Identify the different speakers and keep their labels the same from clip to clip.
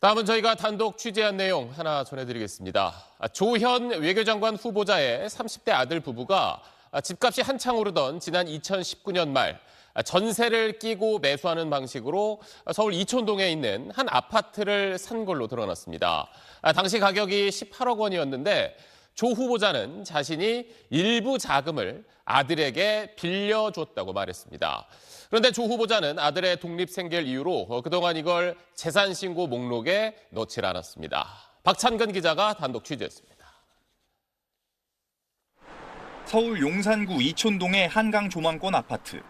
Speaker 1: 다음은 저희가 단독 취재한 내용 하나 전해드리겠습니다. 조현 외교장관 후보자의 30대 아들 부부가 집값이 한창 오르던 지난 2019년 말 전세를 끼고 매수하는 방식으로 서울 이촌동에 있는 한 아파트를 산 걸로 드러났습니다. 당시 가격이 18억 원이었는데 조 후보자는 자신이 일부 자금을 아들에게 빌려줬다고 말했습니다. 그런데 조 후보자는 아들의 독립생계를 이유로 그동안 이걸 재산신고 목록에 넣질 않았습니다. 박찬근 기자가 단독 취재했습니다.
Speaker 2: 서울 용산구 이촌동의 한강 조망권 아파트.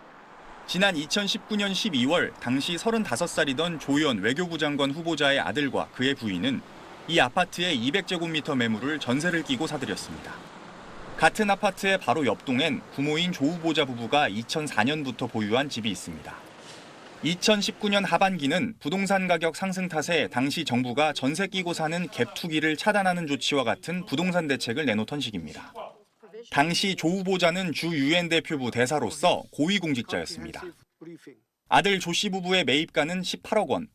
Speaker 2: 지난 2019년 12월 당시 35살이던 조현 외교부 장관 후보자의 아들과 그의 부인은 이 아파트의 200제곱미터 매물을 전세를 끼고 사들였습니다. 같은 아파트의 바로 옆동엔 부모인 조 후보자 부부가 2004년부터 보유한 집이 있습니다. 2019년 하반기는 부동산 가격 상승 탓에 당시 정부가 전세 끼고 사는 갭 투기를 차단하는 조치와 같은 부동산 대책을 내놓던 시기입니다. 당시 조 후보자는 주 유엔 대표부 대사로서 고위공직자였습니다. 아들 조 씨 부부의 매입가는 18억 원.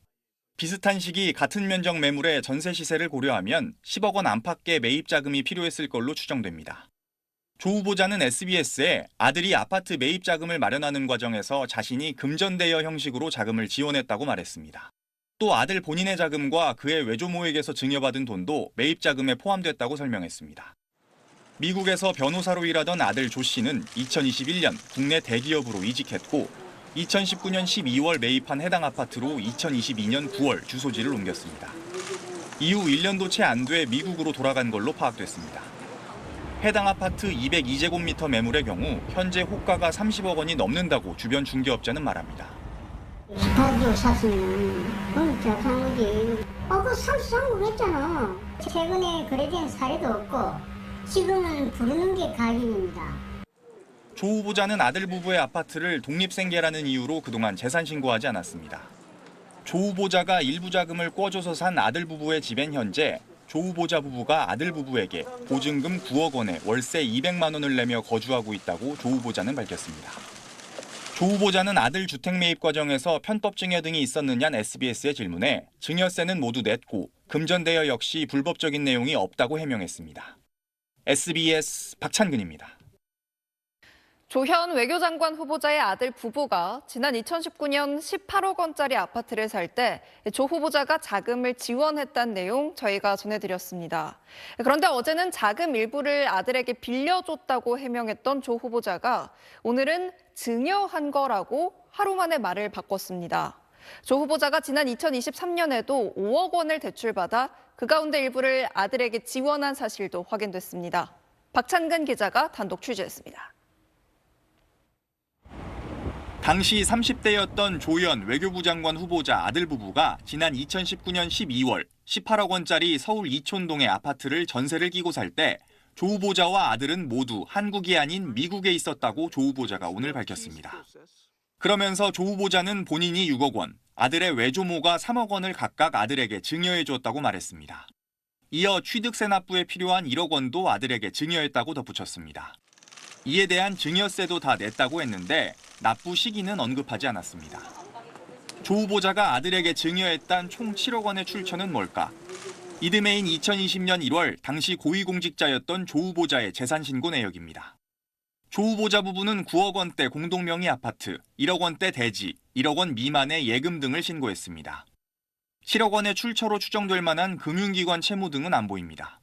Speaker 2: 비슷한 시기 같은 면적 매물의 전세 시세를 고려하면 10억 원 안팎의 매입 자금이 필요했을 걸로 추정됩니다. 조 후보자는 SBS에 아들이 아파트 매입 자금을 마련하는 과정에서 자신이 금전대여 형식으로 자금을 지원했다고 말했습니다. 또 아들 본인의 자금과 그의 외조모에게서 증여받은 돈도 매입 자금에 포함됐다고 설명했습니다. 미국에서 변호사로 일하던 아들 조 씨는 2021년 국내 대기업으로 이직했고 2019년 12월 매입한 해당 아파트로 2022년 9월 주소지를 옮겼습니다. 이후 1년도 채 안 돼 미국으로 돌아간 걸로 파악됐습니다. 해당 아파트 202제곱미터 매물의 경우 현재 호가가 30억 원이 넘는다고 주변 중개업자는 말합니다.
Speaker 3: 18조 샀으면 그건 잘한 거지. 그거 33억 했잖아. 최근에 거래된 사례도 없고 지금은 부르는 게 가격입니다.
Speaker 2: 조 후보자는 아들 부부의 아파트를 독립생계라는 이유로 그동안 재산 신고하지 않았습니다. 조 후보자가 일부 자금을 꿔줘서 산 아들 부부의 집엔 현재 조 후보자 부부가 아들 부부에게 보증금 9억 원에 월세 200만 원을 내며 거주하고 있다고 조 후보자는 밝혔습니다. 조 후보자는 아들 주택 매입 과정에서 편법 증여 등이 있었느냐는 SBS의 질문에 증여세는 모두 냈고 금전대여 역시 불법적인 내용이 없다고 해명했습니다. SBS 박찬근입니다.
Speaker 4: 조현 외교장관 후보자의 아들 부부가 지난 2019년 18억 원짜리 아파트를 살 때 조 후보자가 자금을 지원했다는 내용 저희가 전해드렸습니다. 그런데 어제는 자금 일부를 아들에게 빌려줬다고 해명했던 조 후보자가 오늘은 증여한 거라고 하루 만에 말을 바꿨습니다. 조 후보자가 지난 2023년에도 5억 원을 대출받아 그 가운데 일부를 아들에게 지원한 사실도 확인됐습니다. 박찬근 기자가 단독 취재했습니다.
Speaker 2: 당시 30대였던 조현 외교부 장관 후보자 아들 부부가 지난 2019년 12월 18억 원짜리 서울 이촌동의 아파트를 전세를 끼고 살 때 조 후보자와 아들은 모두 한국이 아닌 미국에 있었다고 조 후보자가 오늘 밝혔습니다. 그러면서 조 후보자는 본인이 6억 원, 아들의 외조모가 3억 원을 각각 아들에게 증여해 줬다고 말했습니다. 이어 취득세 납부에 필요한 1억 원도 아들에게 증여했다고 덧붙였습니다. 이에 대한 증여세도 다 냈다고 했는데 납부 시기는 언급하지 않았습니다. 조 후보자가 아들에게 증여했단 총 7억 원의 출처는 뭘까? 이듬해인 2020년 1월 당시 고위공직자였던 조 후보자의 재산신고 내역입니다. 조 후보자 부부는 9억 원대 공동명의 아파트, 1억 원대 대지, 1억 원 미만의 예금 등을 신고했습니다. 7억 원의 출처로 추정될 만한 금융기관 채무 등은 안 보입니다.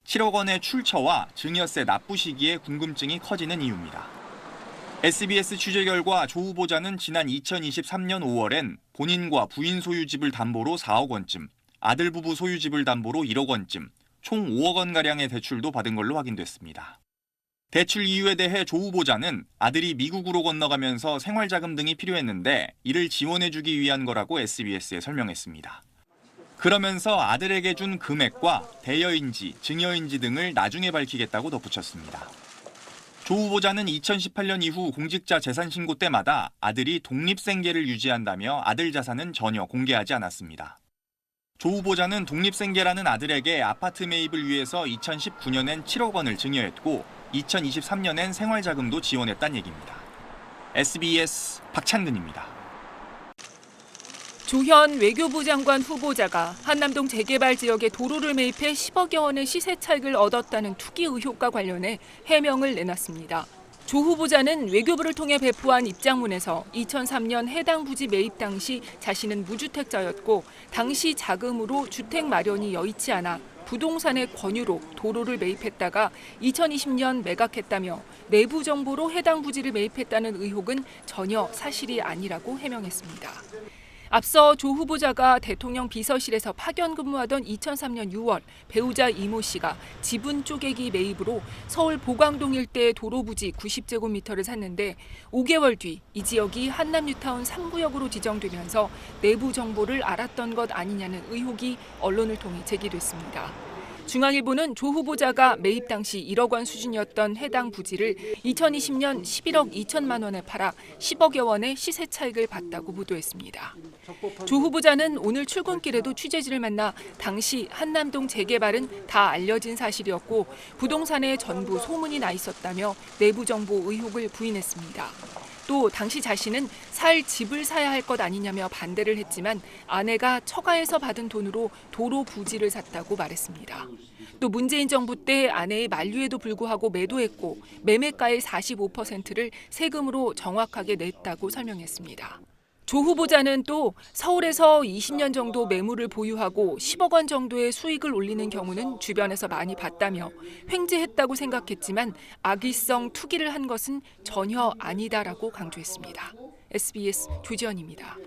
Speaker 2: 7억 원의 출처와 증여세 납부 시기에 궁금증이 커지는 이유입니다. SBS 취재 결과 조 후보자는 지난 2023년 5월엔 본인과 부인 소유집을 담보로 4억 원쯤, 아들 부부 소유집을 담보로 1억 원쯤, 총 5억 원가량의 대출도 받은 걸로 확인됐습니다. 대출 이유에 대해 조 후보자는 아들이 미국으로 건너가면서 생활자금 등이 필요했는데 이를 지원해주기 위한 거라고 SBS에 설명했습니다. 그러면서 아들에게 준 금액과 대여인지, 증여인지 등을 나중에 밝히겠다고 덧붙였습니다. 조 후보자는 2018년 이후 공직자 재산 신고 때마다 아들이 독립생계를 유지한다며 아들 자산은 전혀 공개하지 않았습니다. 조 후보자는 독립생계라는 아들에게 아파트 매입을 위해서 2019년엔 7억 원을 증여했고 2023년엔 생활자금도 지원했다는 얘기입니다. SBS 박찬근입니다.
Speaker 5: 조현 외교부 장관 후보자가 한남동 재개발 지역에 도로를 매입해 10억여 원의 시세 차익을 얻었다는 투기 의혹과 관련해 해명을 내놨습니다. 조 후보자는 외교부를 통해 배포한 입장문에서 2003년 해당 부지 매입 당시 자신은 무주택자였고 당시 자금으로 주택 마련이 여의치 않아 부동산의 권유로 도로를 매입했다가 2020년 매각했다며 내부 정보로 해당 부지를 매입했다는 의혹은 전혀 사실이 아니라고 해명했습니다. 앞서 조 후보자가 대통령 비서실에서 파견 근무하던 2003년 6월 배우자 이모 씨가 지분 쪼개기 매입으로 서울 보광동 일대 도로 부지 90제곱미터를 샀는데 5개월 뒤 이 지역이 한남뉴타운 3구역으로 지정되면서 내부 정보를 알았던 것 아니냐는 의혹이 언론을 통해 제기됐습니다. 중앙일보는 조 후보자가 매입 당시 1억 원 수준이었던 해당 부지를 2020년 11억 2천만 원에 팔아 10억여 원의 시세 차익을 봤다고 보도했습니다. 조 후보자는 오늘 출근길에도 취재진을 만나 당시 한남동 재개발은 다 알려진 사실이었고 부동산에 전부 소문이 나 있었다며 내부 정보 의혹을 부인했습니다. 또 당시 자신은 살 집을 사야 할 것 아니냐며 반대를 했지만 아내가 처가에서 받은 돈으로 도로 부지를 샀다고 말했습니다. 또 문재인 정부 때 아내의 만류에도 불구하고 매도했고 매매가의 45%를 세금으로 정확하게 냈다고 설명했습니다. 조 후보자는 또 서울에서 20년 정도 매물을 보유하고 10억 원 정도의 수익을 올리는 경우는 주변에서 많이 봤다며 횡재했다고 생각했지만 악의성 투기를 한 것은 전혀 아니다라고 강조했습니다. SBS 조지연입니다.